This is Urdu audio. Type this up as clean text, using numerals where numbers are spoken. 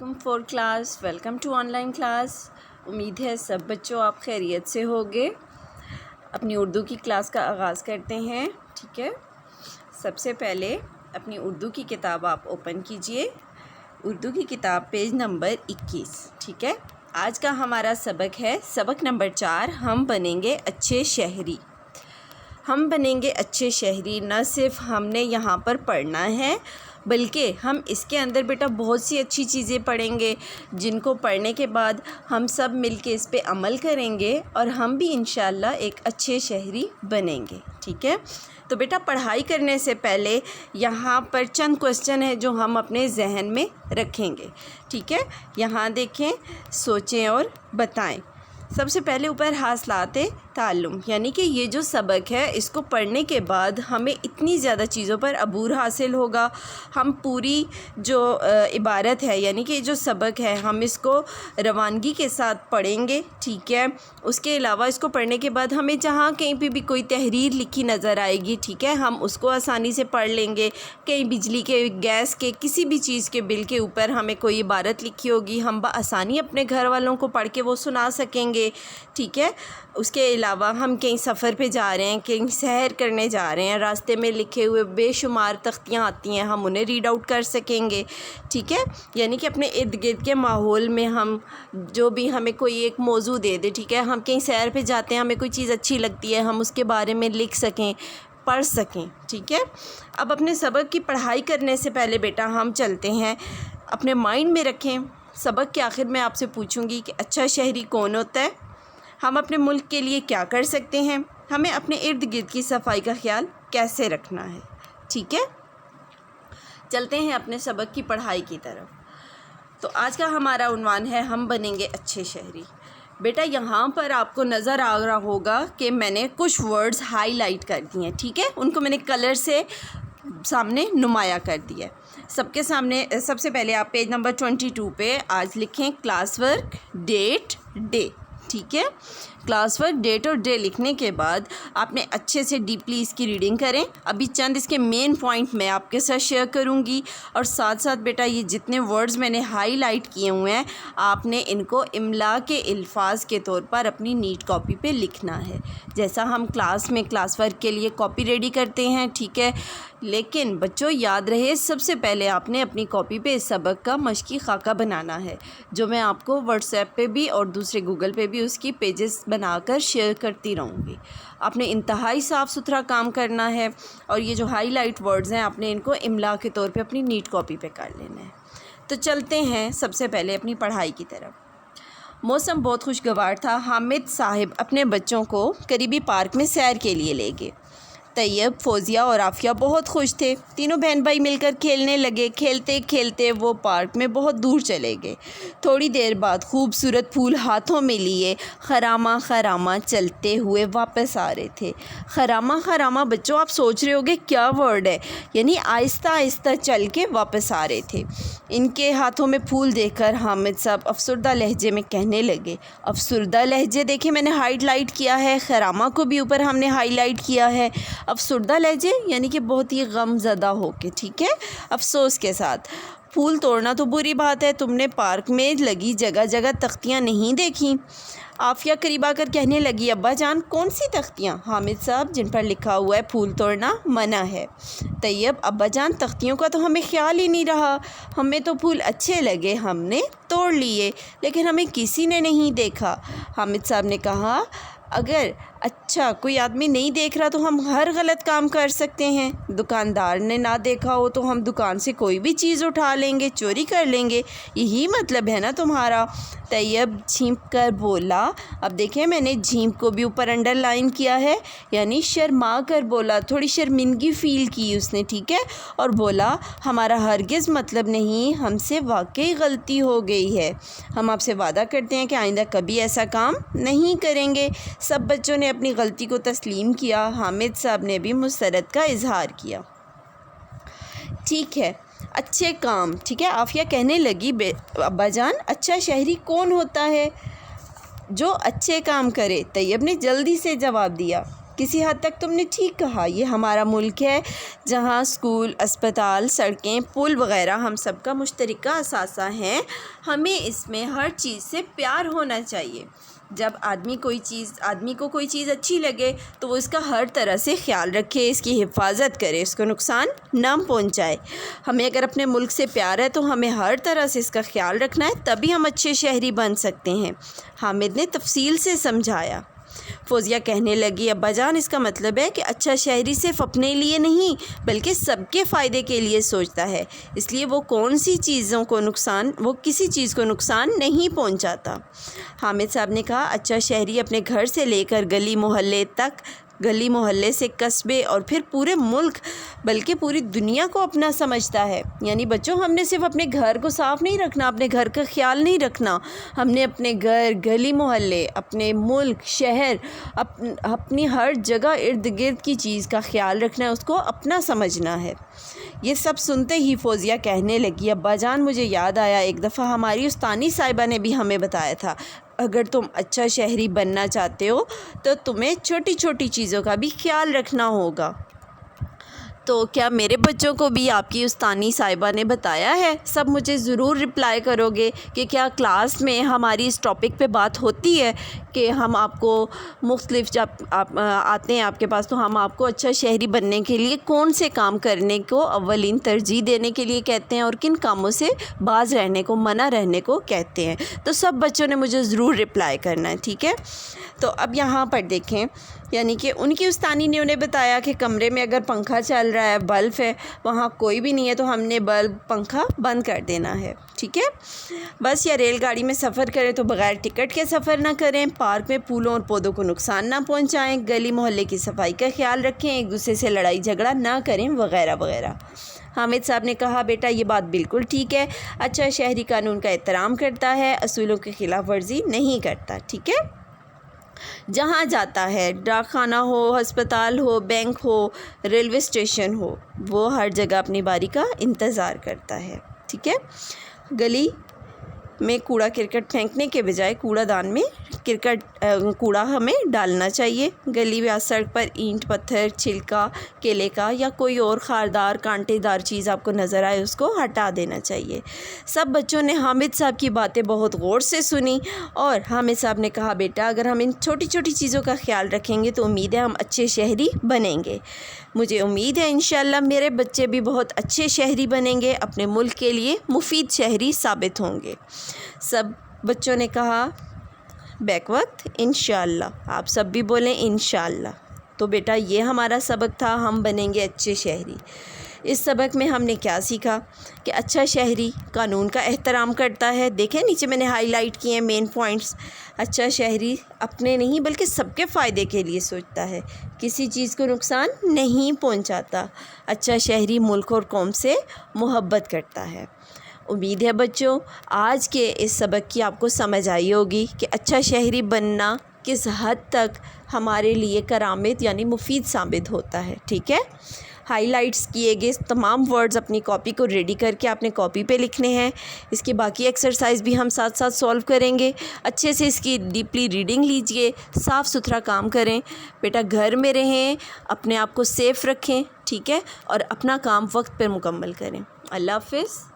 Welcome for class, welcome to online class. امید ہے سب بچوں آپ خیریت سے ہوگے۔ اپنی اردو کی کلاس کا آغاز کرتے ہیں، ٹھیک ہے۔ سب سے پہلے اپنی اردو کی کتاب آپ اوپن کیجئے، اردو کی کتاب پیج نمبر 21، ٹھیک ہے۔ آج کا ہمارا سبق ہے سبق نمبر 4، ہم بنیں گے اچھے شہری۔ ہم بنیں گے اچھے شہری نہ صرف ہم نے یہاں پر پڑھنا ہے، بلکہ ہم اس کے اندر بیٹا بہت سی اچھی چیزیں پڑھیں گے، جن کو پڑھنے کے بعد ہم سب مل کے اس پہ عمل کریں گے اور ہم بھی انشاءاللہ ایک اچھے شہری بنیں گے، ٹھیک ہے۔ تو بیٹا پڑھائی کرنے سے پہلے یہاں پر چند کوسچن ہے جو ہم اپنے ذہن میں رکھیں گے، ٹھیک ہے۔ یہاں دیکھیں، سوچیں اور بتائیں۔ سب سے پہلے اوپر حاصلات تعلم، یعنی کہ یہ جو سبق ہے اس کو پڑھنے کے بعد ہمیں اتنی زیادہ چیزوں پر عبور حاصل ہوگا۔ ہم پوری جو عبارت ہے، یعنی کہ جو سبق ہے، ہم اس کو روانگی کے ساتھ پڑھیں گے، ٹھیک ہے۔ اس کے علاوہ اس کو پڑھنے کے بعد ہمیں جہاں کہیں پہ بھی کوئی تحریر لکھی نظر آئے گی، ٹھیک ہے، ہم اس کو آسانی سے پڑھ لیں گے۔ کہیں بجلی کے، گیس کے، کسی بھی چیز کے بل کے اوپر ہمیں کوئی عبارت لکھی ہوگی، ہم بآسانی اپنے گھر والوں کو پڑھ کے وہ سنا سکیں گے، ٹھیک ہے۔ اس کے علاوہ ہم کہیں سفر پہ جا رہے ہیں، کہیں سیر کرنے جا رہے ہیں، راستے میں لکھے ہوئے بے شمار تختیاں آتی ہیں، ہم انہیں ریڈ آؤٹ کر سکیں گے، ٹھیک ہے۔ یعنی کہ اپنے ارد گرد کے ماحول میں ہم جو بھی ہمیں کوئی ایک موضوع دے دے، ٹھیک ہے، ہم کہیں سیر پہ جاتے ہیں، ہمیں کوئی چیز اچھی لگتی ہے، ہم اس کے بارے میں لکھ سکیں، پڑھ سکیں، ٹھیک ہے۔ اب اپنے سبق کی پڑھائی کرنے سے پہلے بیٹا ہم چلتے ہیں، اپنے مائنڈ میں رکھیں، سبق کے آخر میں آپ سے پوچھوں گی کہ اچھا شہری کون ہوتا ہے، ہم اپنے ملک کے لیے کیا کر سکتے ہیں، ہمیں اپنے ارد گرد کی صفائی کا خیال کیسے رکھنا ہے، ٹھیک ہے۔ چلتے ہیں اپنے سبق کی پڑھائی کی طرف۔ تو آج کا ہمارا عنوان ہے ہم بنیں گے اچھے شہری۔ بیٹا یہاں پر آپ کو نظر آ رہا ہوگا کہ میں نے کچھ ورڈز ہائی لائٹ کر دی ہیں، ٹھیک ہے، ان کو میں نے کلر سے سامنے نمایاں کر دیا ہے سب کے سامنے۔ سب سے پہلے آپ پیج نمبر 22 پہ آج لکھیں کلاس ورک ڈیٹ ڈے، ٹھیک ہے۔ کلاس ورک ڈیٹ اور ڈے لکھنے کے بعد آپ نے اچھے سے ڈیپلی اس کی ریڈنگ کریں۔ ابھی چند اس کے مین پوائنٹ میں آپ کے ساتھ شیئر کروں گی، اور ساتھ ساتھ بیٹا یہ جتنے ورڈز میں نے ہائی لائٹ کیے ہوئے ہیں آپ نے ان کو املا کے الفاظ کے طور پر اپنی نیٹ کاپی پہ لکھنا ہے، جیسا ہم کلاس میں کلاس ورک کے لیے کاپی ریڈی کرتے ہیں، ٹھیک ہے۔ لیکن بچوں یاد رہے، سب سے پہلے آپ نے اپنی کاپی پہ اس سبق کا مشقی خاکہ بنانا ہے، جو میں آپ کو واٹس ایپ پہ بھی اور دوسرے گوگل پہ بھی اس کی پیجز بنا کر شیئر کرتی رہوں گی۔ آپ نے انتہائی صاف ستھرا کام کرنا ہے، اور یہ جو ہائی لائٹ ورڈز ہیں آپ نے ان کو املا کے طور پہ اپنی نیٹ کاپی پہ کر لینا ہے۔ تو چلتے ہیں سب سے پہلے اپنی پڑھائی کی طرف۔ موسم بہت خوشگوار تھا، حامد صاحب اپنے بچوں کو قریبی پارک میں سیر کے لیے لے گئے۔ طیب، فوزیہ اور عافیہ بہت خوش تھے، تینوں بہن بھائی مل کر کھیلنے لگے۔ کھیلتے کھیلتے وہ پارک میں بہت دور چلے گئے۔ تھوڑی دیر بعد خوبصورت پھول ہاتھوں میں لیے خرامہ خرامہ چلتے ہوئے واپس آ رہے تھے۔ خرامہ خرامہ بچوں آپ سوچ رہے ہوگے کیا ورڈ ہے، یعنی آہستہ آہستہ چل کے واپس آ رہے تھے۔ ان کے ہاتھوں میں پھول دیکھ کر حامد صاحب افسردہ لہجے میں کہنے لگے، افسردہ لہجے دیکھیں میں نے ہائی لائٹ کیا ہے، خرامہ کو بھی اوپر ہم نے ہائی لائٹ کیا ہے۔ افسردہ لہجے یعنی کہ بہت ہی غم زدہ ہو کے، ٹھیک ہے، افسوس کے ساتھ۔ پھول توڑنا تو بری بات ہے، تم نے پارک میں لگی جگہ جگہ تختیاں نہیں دیکھیں؟ عافیہ قریب آ کر کہنے لگی، ابا جان کون سی تختیاں؟ حامد صاحب، جن پر لکھا ہوا ہے پھول توڑنا منع ہے۔ طیب، ابا جان تختیوں کا تو ہمیں خیال ہی نہیں رہا، ہمیں تو پھول اچھے لگے، ہم نے توڑ لیے، لیکن ہمیں کسی نے نہیں دیکھا۔ حامد صاحب نے کہا، اگر اچھا کوئی آدمی نہیں دیکھ رہا تو ہم ہر غلط کام کر سکتے ہیں، دکاندار نے نہ دیکھا ہو تو ہم دکان سے کوئی بھی چیز اٹھا لیں گے، چوری کر لیں گے، یہی مطلب ہے نا تمہارا؟ طیب جھینپ کر بولا، اب دیکھیں میں نے جھینپ کو بھی اوپر انڈر لائن کیا ہے، یعنی شرما کر بولا، تھوڑی شرمندگی فیل کی اس نے، ٹھیک ہے، اور بولا ہمارا ہرگز مطلب نہیں، ہم سے واقعی غلطی ہو گئی ہے، ہم آپ سے وعدہ کرتے ہیں کہ آئندہ کبھی ایسا کام نہیں کریں گے۔ سب بچوں نے اپنی غلطی کو تسلیم کیا، حامد صاحب نے بھی مسرت کا اظہار کیا۔ ٹھیک ہے، اچھے کام، ٹھیک ہے، عافیہ کہنے لگی، ابا جان اچھا شہری کون ہوتا ہے؟ جو اچھے کام کرے۔ طیب نے جلدی سے جواب دیا، کسی حد تک تم نے ٹھیک کہا، یہ ہمارا ملک ہے جہاں اسکول، اسپتال، سڑکیں، پل وغیرہ ہم سب کا مشترکہ اثاثہ ہیں۔ ہمیں اس میں ہر چیز سے پیار ہونا چاہیے۔ جب آدمی کو کوئی چیز اچھی لگے تو وہ اس کا ہر طرح سے خیال رکھے، اس کی حفاظت کرے، اس کو نقصان نہ پہنچائے۔ ہمیں اگر اپنے ملک سے پیار ہے تو ہمیں ہر طرح سے اس کا خیال رکھنا ہے، تبھی ہم اچھے شہری بن سکتے ہیں۔ حامد نے تفصیل سے سمجھایا۔ فوزیہ کہنے لگی، ابا جان اس کا مطلب ہے کہ اچھا شہری صرف اپنے لیے نہیں بلکہ سب کے فائدے کے لیے سوچتا ہے، اس لیے وہ کسی چیز کو نقصان نہیں پہنچاتا۔ حامد صاحب نے کہا، اچھا شہری اپنے گھر سے لے کر گلی محلے سے قصبے اور پھر پورے ملک بلکہ پوری دنیا کو اپنا سمجھتا ہے۔ یعنی بچوں، ہم نے صرف اپنے گھر کو صاف نہیں رکھنا، اپنے گھر کا خیال نہیں رکھنا، ہم نے اپنے گھر، گلی محلے، اپنے ملک، شہر، اپنی ہر جگہ ارد گرد کی چیز کا خیال رکھنا ہے، اس کو اپنا سمجھنا ہے۔ یہ سب سنتے ہی فوزیہ کہنے لگی، ابا جان مجھے یاد آیا، ایک دفعہ ہماری استانی صاحبہ نے بھی ہمیں بتایا تھا، اگر تم اچھا شہری بننا چاہتے ہو تو تمہیں چھوٹی چھوٹی چیزوں کا بھی خیال رکھنا ہوگا۔ تو کیا میرے بچوں کو بھی آپ کی استانی صاحبہ نے بتایا ہے؟ سب مجھے ضرور رپلائی کرو گے کہ کیا کلاس میں ہماری اس ٹاپک پہ بات ہوتی ہے کہ ہم آپ کو مختلف، جب آپ آتے ہیں آپ کے پاس تو ہم آپ کو اچھا شہری بننے کے لیے کون سے کام کرنے کو اولین ترجیح دینے کے لیے کہتے ہیں اور کن کاموں سے باز رہنے کو، منع رہنے کو کہتے ہیں؟ تو سب بچوں نے مجھے ضرور رپلائی کرنا ہے، ٹھیک ہے؟ تو اب یہاں پر دیکھیں، یعنی کہ ان کی استانی نے انہیں بتایا کہ کمرے میں اگر پنکھا چل رہا ہے، بلب ہے، وہاں کوئی بھی نہیں ہے تو ہم نے بلب، پنکھا بند کر دینا ہے، ٹھیک ہے؟ بس یا ریل گاڑی میں سفر کریں تو بغیر ٹکٹ کے سفر نہ کریں، پارک میں پھولوں اور پودوں کو نقصان نہ پہنچائیں، گلی محلے کی صفائی کا خیال رکھیں، ایک دوسرے سے لڑائی جھگڑا نہ کریں، وغیرہ وغیرہ۔ حامد صاحب نے کہا، بیٹا یہ بات بالکل ٹھیک ہے، اچھا شہری قانون کا احترام کرتا ہے، اصولوں کی خلاف ورزی نہیں کرتا، ٹھیک ہے؟ جہاں جاتا ہے، ڈاک خانہ ہو، ہسپتال ہو، بینک ہو، ریلوے اسٹیشن ہو، وہ ہر جگہ اپنی باری کا انتظار کرتا ہے، ٹھیک ہے؟ گلی میں کوڑا کرکٹ پھینکنے کے بجائے کوڑا دان میں کوڑا ہمیں ڈالنا چاہیے۔ گلی یا سڑک پر اینٹ، پتھر، چھلکا کیلے کا یا کوئی اور خاردار کانٹے دار چیز آپ کو نظر آئے اس کو ہٹا دینا چاہیے۔ سب بچوں نے حامد صاحب کی باتیں بہت غور سے سنی اور حامد صاحب نے کہا، بیٹا اگر ہم ان چھوٹی چھوٹی چیزوں کا خیال رکھیں گے تو امید ہے ہم اچھے شہری بنیں گے۔ مجھے امید ہے انشاءاللہ میرے بچے بھی بہت اچھے شہری بنیں گے، اپنے ملک کے لیے مفید شہری ثابت ہوں گے۔ سب بچوں نے کہا بیک وقت انشاءاللہ، آپ سب بھی بولیں انشاءاللہ۔ تو بیٹا یہ ہمارا سبق تھا، ہم بنیں گے اچھے شہری۔ اس سبق میں ہم نے کیا سیکھا کہ اچھا شہری قانون کا احترام کرتا ہے۔ دیکھیں نیچے میں نے ہائی لائٹ کیے ہیں مین پوائنٹس۔ اچھا شہری اپنے نہیں بلکہ سب کے فائدے کے لیے سوچتا ہے، کسی چیز کو نقصان نہیں پہنچاتا۔ اچھا شہری ملک اور قوم سے محبت کرتا ہے۔ امید ہے بچوں آج کے اس سبق کی آپ کو سمجھ آئی ہوگی کہ اچھا شہری بننا کس حد تک ہمارے لیے کرامت یعنی مفید ثابت ہوتا ہے، ٹھیک ہے؟ ہائی لائٹس کیے گئے تمام ورڈز اپنی کاپی کو ریڈی کر کے آپ نے کاپی پہ لکھنے ہیں۔ اس کی باقی ایکسرسائز بھی ہم ساتھ ساتھ سولو کریں گے۔ اچھے سے اس کی ڈیپلی ریڈنگ لیجئے، صاف ستھرا کام کریں۔ بیٹا گھر میں رہیں، اپنے آپ کو سیف رکھیں، ٹھیک ہے؟ اور اپنا کام وقت پہ مکمل کریں۔ اللہ حافظ۔